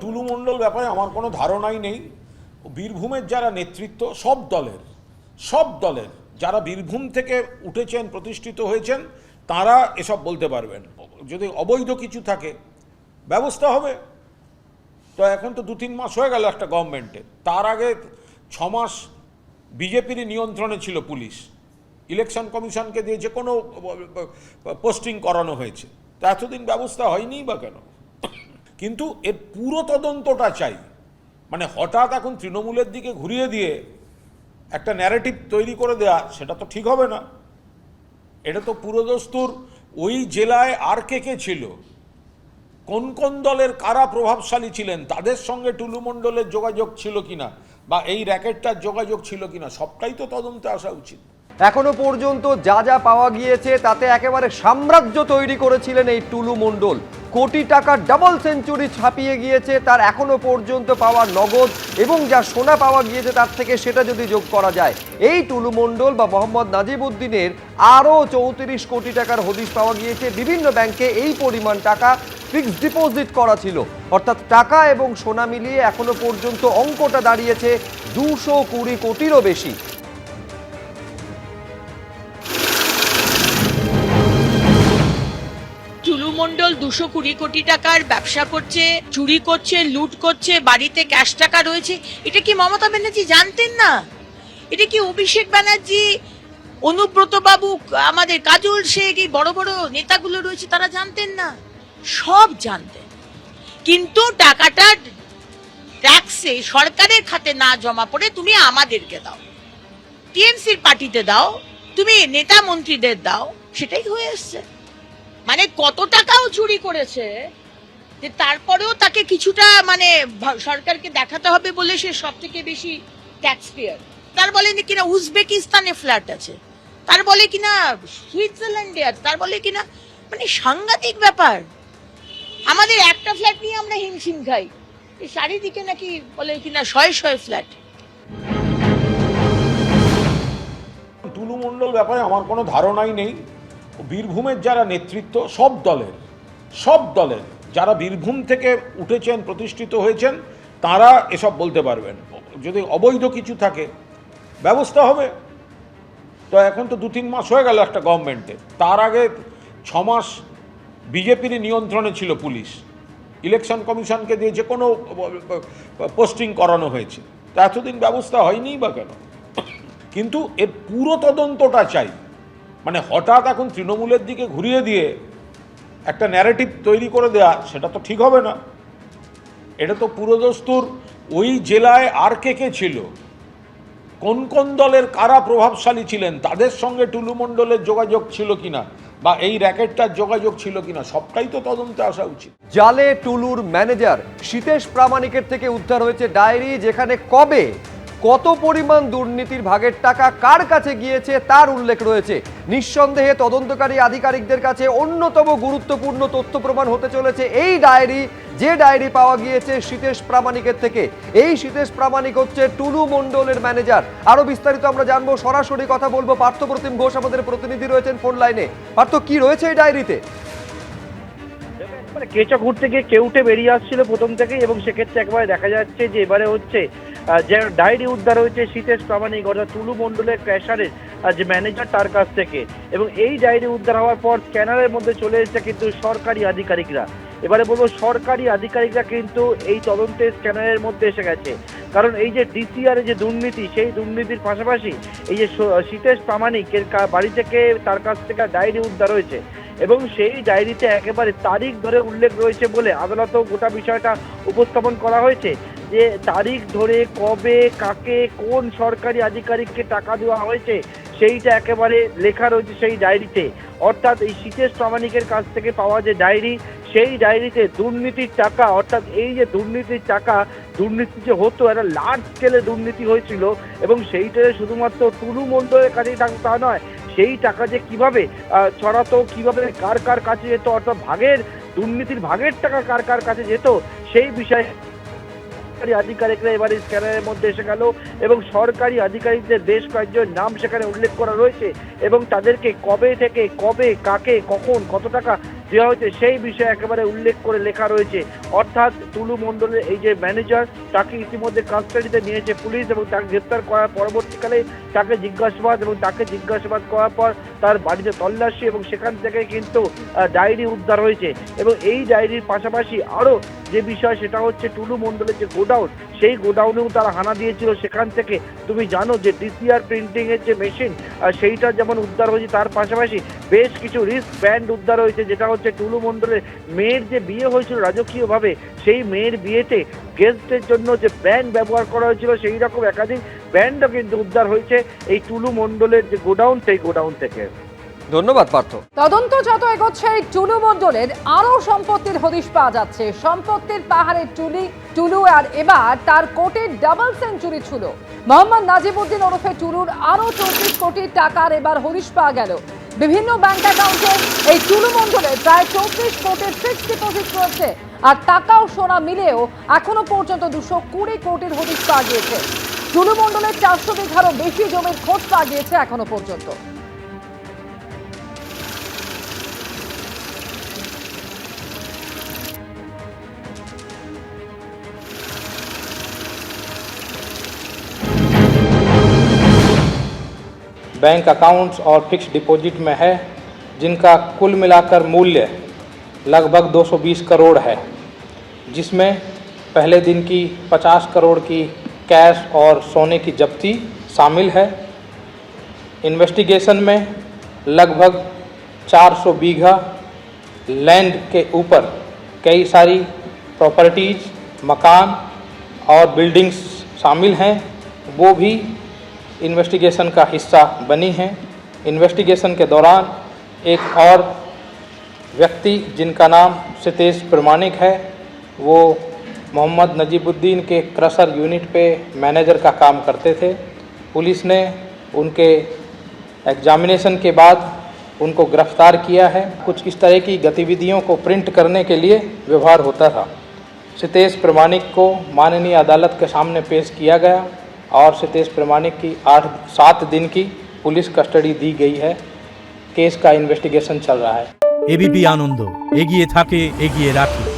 টুলু মণ্ডল ব্যাপারে আমার কোনো ধারণাই নেই। বীরভূমের যারা নেতৃত্ব সব দলের যারা বীরভূম থেকে উঠেছেন, প্রতিষ্ঠিত হয়েছেন, তারা এসব বলতে পারবেন। যদি অবৈধ কিছু থাকে ব্যবস্থা হবে। তো এখন তো 2-3 মাস হয়ে গেল একটা গভর্নমেন্টে, তার আগে 6 মাস বিজেপির নিয়ন্ত্রণে ছিল পুলিশ, ইলেকশন কমিশনকে দিয়ে যে কোনো পোস্টিং করানো হয়েছে, তা এতদিন ব্যবস্থা হয়নি বা কেন? কিন্তু এর পুরো তদন্তটা চাই। মানে হঠাৎ এখন তৃণমূলের দিকে ঘুরিয়ে দিয়ে একটা ন্যারেটিভ তৈরি করে দেয়া, সেটা তো ঠিক হবে না। এটা তো পুরোদস্তুর ওই জেলায় আর কে ছিল, কোন কোন দলের কারা প্রভাবশালী ছিলেন, তাদের সঙ্গে টুলু মণ্ডলের যোগাযোগ ছিল কিনা, বা এই র্যাকেটটার যোগাযোগ ছিল কিনা, সবটাই তো তদন্তে আসা উচিত। এখনো পর্যন্ত যা যা পাওয়া গিয়েছে তাতে একেবারে সাম্রাজ্য তৈরি করেছিলেন এই টুলু মণ্ডল। কোটি টাকা ডাবল সেঞ্চুরি ছাপিয়ে গিয়েছে তার এখনো পর্যন্ত পাওয়া নগদ, এবং যা সোনা পাওয়া গিয়েছে তার থেকে সেটা যদি যোগ করা যায়, এই টুলু মণ্ডল বা মোহাম্মদ নাজিবউদ্দিনের আরও 34 কোটি টাকার হদিশ পাওয়া গিয়েছে। বিভিন্ন ব্যাংকে এই পরিমাণ টাকা ফিক্সড ডিপোজিট করা ছিল, অর্থাৎ টাকা এবং সোনা মিলিয়ে এখনো পর্যন্ত অঙ্কটা দাঁড়িয়েছে 220 কোটিরও বেশি। টুলু মণ্ডল 220 কোটি টাকার ব্যবসা করছে, চুরি করছে, লুট করছে, বাড়িতে ক্যাশ টাকা রয়েছে। এটা কি মমতা ব্যানার্জি জানতেন না? এটা কি অভিষেক ব্যানার্জি, অনুব্রত বাবু, আমাদের কাজল শেখ, এই বড় বড় নেতাগুলো রয়েছে, তারা জানতেন না? সব জানতেন, কিন্তু টাকাটা ট্যাক্সে সরকারের খাতে না জমা পড়ে তুমি আমাদেরকে দাও, টিএমসির পার্টিতে দাও, তুমি নেতা মন্ত্রীদের দাও, সেটাই হয়ে এসছে। মানে কত টাকাও চুরি করেছে, যে তারপরেও তাকে কিছুটা মানে সরকারকে দেখাতে হবে বলে সে সব থেকে বেশি ট্যাক্স পেয়ার। তার বলে কিনা উজবেকিস্তানে ফ্ল্যাট আছে, তার বলে কিনা সুইজারল্যান্ডে আছে, তার বলে কিনা, মানে সাংঘাতিক ব্যাপার। আমাদের একটা ফ্ল্যাট নিয়ে আমরা হিমশিম খাই, চারিদিকে নাকি বলে কিনা শয়ে ফ্ল্যাট। টুলু মণ্ডল ব্যাপারে আমার কোনো ধারণাই নেই। বীরভূমের যারা নেতৃত্ব সব দলের যারা বীরভূম থেকে উঠেছেন, প্রতিষ্ঠিত হয়েছেন, তারা এসব বলতে পারবেন। যদি অবৈধ কিছু থাকে ব্যবস্থা হবে। তো এখন তো 2-3 মাস হয়ে গেল একটা গভর্নমেন্টে, তার আগে 6 মাস বিজেপির নিয়ন্ত্রণে ছিল পুলিশ, ইলেকশন কমিশনকে দিয়ে যে কোনো পোস্টিং করানো হয়েছে, তা এতদিন ব্যবস্থা হয়নি বা কেন? কিন্তু এর পুরো তদন্তটা চাই। মানে হঠাৎ এখন তৃণমূলের দিকে ঘুরিয়ে দিয়ে একটা ন্যারেটিভ তৈরি করে দেয়া, সেটা তো ঠিক হবে না। এটা তো পুরোদস্তুর ওই জেলায় আর কে ছিল, কোন কোন দলের কারা প্রভাবশালী ছিলেন, তাদের সঙ্গে টুলু মণ্ডলের যোগাযোগ ছিল কিনা, বা এই র্যাকেটটার যোগাযোগ ছিল কিনা, সবটাই তো তদন্তে আসা উচিত। জালে টুলুর ম্যানেজার সীতেশ প্রামাণিকের থেকে উদ্ধার হয়েছে ডায়েরি, যেখানে কবে কত পরিমাণ দুর্নীতির ভাগের টাকা কার কাছে গিয়েছে তার উল্লেখ রয়েছে। নিঃসন্দেহে তদন্তকারী আধিকারিকদের কাছে অন্যতম গুরুত্বপূর্ণ তথ্য প্রমাণ হতে চলেছে এই ডায়েরি, যে ডায়েরি পাওয়া গিয়েছে সীতেশ প্রামাণিকের থেকে। এই সীতেশ প্রামাণিক হচ্ছে টুলু মণ্ডলের ম্যানেজার। আরো বিস্তারিত আমরা জানবো, সরাসরি কথা বলবো পার্থপ্রতিম ঘোষ, আমাদের প্রতিনিধি রয়েছেন ফোন লাইনে। পার্থ, কি রয়েছে এই ডায়েরিতে? মানে কেঁচো ঘুরতে গিয়ে কেউটে বেরিয়ে আসছিল প্রথম থেকেই, এবং সেক্ষেত্রে একবারে দেখা যাচ্ছে যে এবারে হচ্ছে যে ডায়েরি উদ্ধার হয়েছে সীতেশ প্রামাণিক অর্থাৎ টুলু মণ্ডলের ক্র্যাশারের যে ম্যানেজার, তার কাছ থেকে। এবং এই ডায়েরি উদ্ধার হওয়ার পর স্ক্যানারের মধ্যে চলে এসেছে কিন্তু সরকারি আধিকারিকরা। এবারে বলবো সরকারি আধিকারিকরা কিন্তু এই তদন্তের স্ক্যানারের মধ্যে এসে গেছে, কারণ এই যে ডিসিআর যে দুর্নীতি, সেই দুর্নীতির পাশাপাশি এই যে সীতেশ প্রামাণিকের বাড়ি থেকে, তার কাছ থেকে ডায়েরি উদ্ধার হয়েছে, এবং সেই ডায়েরিতে একেবারে তারিখ ধরে উল্লেখ রয়েছে বলে আদালতেও গোটা বিষয়টা উপস্থাপন করা হয়েছে, যে তারিখ ধরে কবে কাকে কোন সরকারি আধিকারিককে টাকা দেওয়া হয়েছে সেইটা একেবারে লেখা রয়েছে সেই ডায়েরিতে। অর্থাৎ এই সীতেশ প্রামাণিকের কাছ থেকে পাওয়া যে ডায়েরি, সেই ডায়েরিতে দুর্নীতির টাকা, অর্থাৎ এই যে দুর্নীতির টাকা, দুর্নীতি যে হতো, একটা লার্জ স্কেলে দুর্নীতি হয়েছিল, এবং সেইটা শুধুমাত্র টুলু মণ্ডলের কাছেই থাকতো তা নয়, সেই টাকা যে কিভাবে ছড়াতো, কিভাবে কার কার কাছে যেত, অর্থাৎ ভাগের দুর্নীতির ভাগের টাকা কার কার কাছে যেত, সেই বিষয়ে আধিকারিকরা এবারে স্ক্যানারের মধ্যে এসে গেল, এবং সরকারি আধিকারিকদের বেশ কয়েকজন নাম সেখানে উল্লেখ করা রয়েছে, এবং তাদেরকে কবে থেকে কবে কাকে কখন কত টাকা দেওয়া হয়েছে সেই বিষয়ে একেবারে উল্লেখ করে লেখা রয়েছে। অর্থাৎ টুলু মণ্ডলের এই যে ম্যানেজার, তাকে ইতিমধ্যে কাস্টাডিতে নিয়েছে পুলিশ এবং তাকে গ্রেপ্তার করার পরবর্তীকালে তাকে জিজ্ঞাসাবাদ করার পর তার বাড়িতে তল্লাশি এবং সেখান থেকে কিন্তু ডায়েরি উদ্ধার হয়েছে। এবং এই ডায়েরির পাশাপাশি আরও যে বিষয় সেটা হচ্ছে টুলু মণ্ডলের যে গোডাউন, সেই গোডাউনেও তারা হানা দিয়েছিল। সেখান থেকে তুমি জানো যে ডিসিআর প্রিন্টিং এর যে মেশিন সেইটা যেমন উদ্ধার হয়েছে, তার পাশাপাশি বেশ কিছু রিস্ট ব্যান্ড উদ্ধার হয়েছে, যেটা হচ্ছে টুলু মণ্ডলের মেয়ের যে বিয়ে হয়েছিল রাজকীয়ভাবে, সেই মেয়ের বিয়েতে গেস্টের জন্য যে ব্যান্ড ব্যবহার করা হয়েছিল সেই রকম একাধিক ব্যান্ডও কিন্তু উদ্ধার হয়েছে এই টুলু মণ্ডলের যে গোডাউন, সেই গোডাউন থেকে। ধন্যবাদ পার্থ। তদন্ত যত এগোচ্ছে এই টুলু মণ্ডলের আরো সম্পত্তির হদিশ পাওয়া যাচ্ছে। সম্পত্তির পাহাড়ে টুলু আর এবার তার কোটির ডাবল সেঞ্চুরি ছিল। মোহাম্মদ নাজিবউদ্দিন ওরফে টুলুর আরো 34 কোটি টাকার এবার হদিশ পাওয়া গেল। বিভিন্ন ব্যাংক অ্যাকাউন্টে এই টুলু মণ্ডলের প্রায় 34 কোটির ফিক্সড ডিপোজিট রয়েছে। আর টাকা ও সোনা মিলেও এখনো পর্যন্ত 220 কোটির হদিশ পাওয়া গিয়েছে। টুলু মণ্ডলের 400 বিঘারও বেশি জমির খোঁজ পাওয়া গিয়েছে এখনো পর্যন্ত। बैंक अकाउंट्स और फिक्स्ड डिपॉजिट में है, जिनका कुल मिलाकर मूल्य लगभग 220 करोड़ है, जिसमें पहले दिन की 50 करोड़ की कैश और सोने की जब्ती शामिल है। इन्वेस्टिगेशन में लगभग 400 बीघा लैंड के ऊपर कई सारी प्रॉपर्टीज़, मकान और बिल्डिंग्स शामिल हैं, वो भी इन्वेस्टिगेशन का हिस्सा बनी हैं। इन्वेस्टिगेशन के दौरान एक और व्यक्ति जिनका नाम सितेश प्रमाणिक है, वो मोहम्मद नजीबुद्दीन के क्रशर यूनिट पे मैनेजर का काम करते थे। पुलिस ने उनके एग्जामिनेशन के बाद उनको गिरफ्तार किया है। कुछ इस तरह की गतिविधियों को प्रिंट करने के लिए व्यवहार होता था। सितेश प्रमाणिक को माननीय अदालत के सामने पेश किया गया और सितेश प्रमाणिक की 7 दिन की पुलिस कस्टडी दी गई है। केस का इन्वेस्टिगेशन चल रहा है। एबीपी आनंद एगिए थाके एगिए राखे।